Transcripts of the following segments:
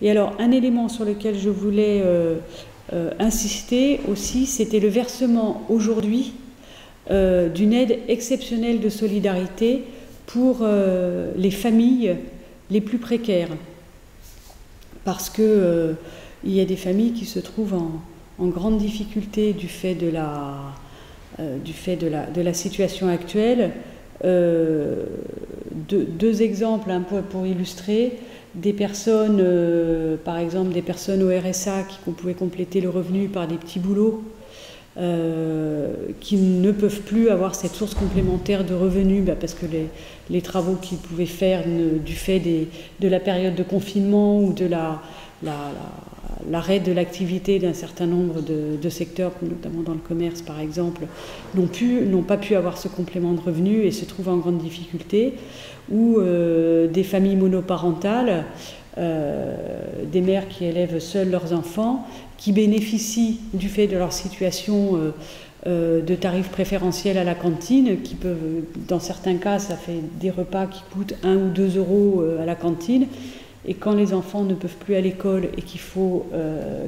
Et alors, un élément sur lequel je voulais insister aussi, c'était le versement aujourd'hui d'une aide exceptionnelle de solidarité pour les familles les plus précaires. Parce que il y a des familles qui se trouvent en grande difficulté du fait de la situation actuelle. Deux exemples un peu pour illustrer. Des personnes, par exemple des personnes au RSA qui pouvaient compléter le revenu par des petits boulots, qui ne peuvent plus avoir cette source complémentaire de revenus parce que les travaux qu'ils pouvaient faire du fait de la période de confinement ou de l'arrêt de l'activité d'un certain nombre de secteurs, notamment dans le commerce par exemple, n'ont pas pu avoir ce complément de revenus et se trouvent en grande difficulté, ou des familles monoparentales, des mères qui élèvent seules leurs enfants, qui bénéficient du fait de leur situation de tarifs préférentiels à la cantine, qui peuvent, dans certains cas, ça fait des repas qui coûtent 1 ou 2 euros à la cantine. Et quand les enfants ne peuvent plus à l'école et qu'il faut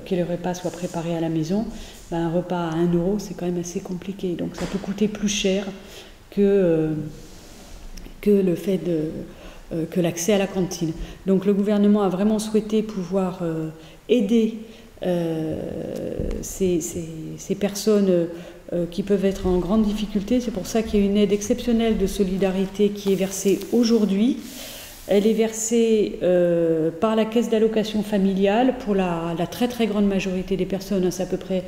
que le repas soit préparé à la maison, un repas à 1 euro, c'est quand même assez compliqué. Donc ça peut coûter plus cher que le fait que l'accès à la cantine. Donc le gouvernement a vraiment souhaité pouvoir aider ces personnes qui peuvent être en grande difficulté. C'est pour ça qu'il y a une aide exceptionnelle de solidarité qui est versée aujourd'hui. Elle est versée par la caisse d'allocation familiale pour la très très grande majorité des personnes. C'est à peu près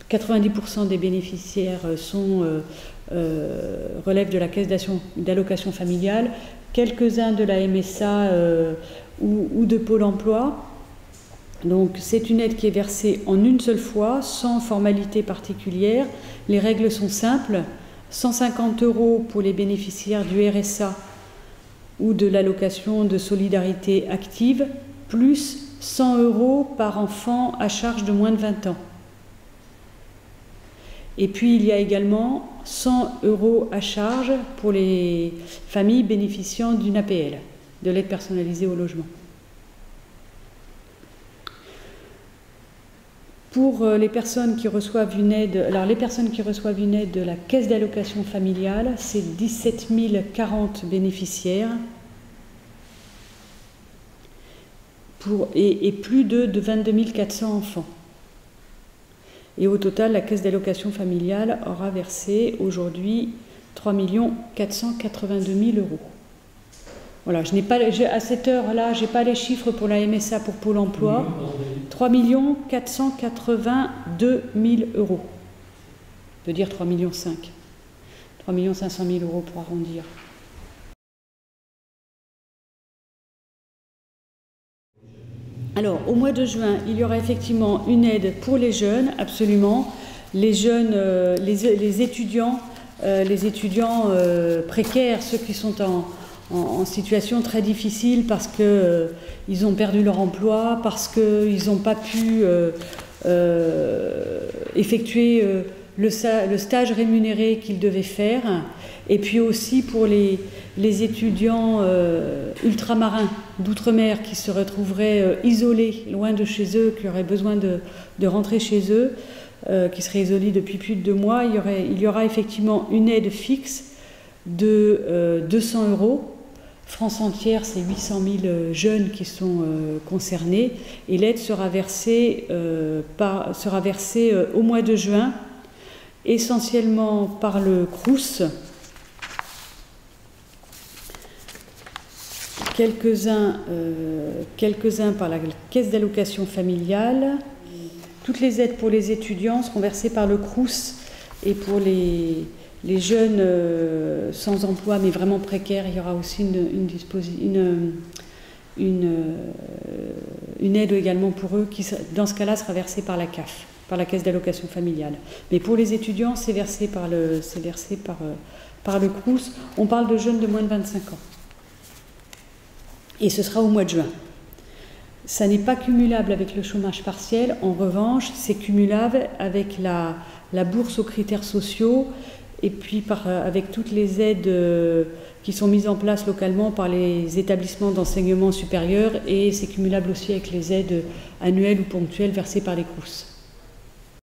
90% des bénéficiaires relèvent de la caisse d'allocation familiale, quelques-uns de la MSA ou de Pôle emploi. Donc c'est une aide qui est versée en une seule fois, sans formalité particulière. Les règles sont simples, 150 € pour les bénéficiaires du RSA ou de l'allocation de solidarité active, plus 100 € par enfant à charge de moins de 20 ans. Et puis il y a également 100 € à charge pour les familles bénéficiant d'une APL, de l'aide personnalisée au logement. Pour les personnes qui reçoivent une aide, alors les personnes qui reçoivent une aide de la caisse d'allocation familiale, c'est 17 040 bénéficiaires et plus de 22 400 enfants. Et au total, la caisse d'allocation familiale aura versé aujourd'hui 3 482 000 €. Voilà, à cette heure-là, je n'ai pas les chiffres pour la MSA, pour Pôle emploi. 3 482 000 €. On peut dire 3,5 millions. 3 500 000 € pour arrondir. Alors, au mois de juin, il y aura effectivement une aide pour les jeunes, absolument. Les jeunes, les étudiants précaires, ceux qui sont en situation très difficile parce qu'ils ont perdu leur emploi, parce qu'ils n'ont pas pu effectuer le stage rémunéré qu'ils devaient faire, et puis aussi pour les étudiants ultramarins d'outre-mer qui se retrouveraient isolés, loin de chez eux, qui auraient besoin de rentrer chez eux, qui seraient isolés depuis plus de 2 mois. Il y aura effectivement une aide fixe de 200 €. France entière, c'est 800 000 jeunes qui sont concernés, et l'aide sera versée au mois de juin, essentiellement par le Crous, quelques-uns par la caisse d'allocation familiale. Toutes les aides pour les étudiants seront versées par le Crous, et pour les jeunes sans emploi mais vraiment précaires, il y aura aussi une aide également pour eux qui, dans ce cas-là, sera versée par la CAF, par la caisse d'allocation familiale. Mais pour les étudiants, c'est versé par le Crous. On parle de jeunes de moins de 25 ans. Et ce sera au mois de juin. Ça n'est pas cumulable avec le chômage partiel. En revanche, c'est cumulable avec la bourse aux critères sociaux et puis avec toutes les aides qui sont mises en place localement par les établissements d'enseignement supérieur, et c'est cumulable aussi avec les aides annuelles ou ponctuelles versées par les CROUS.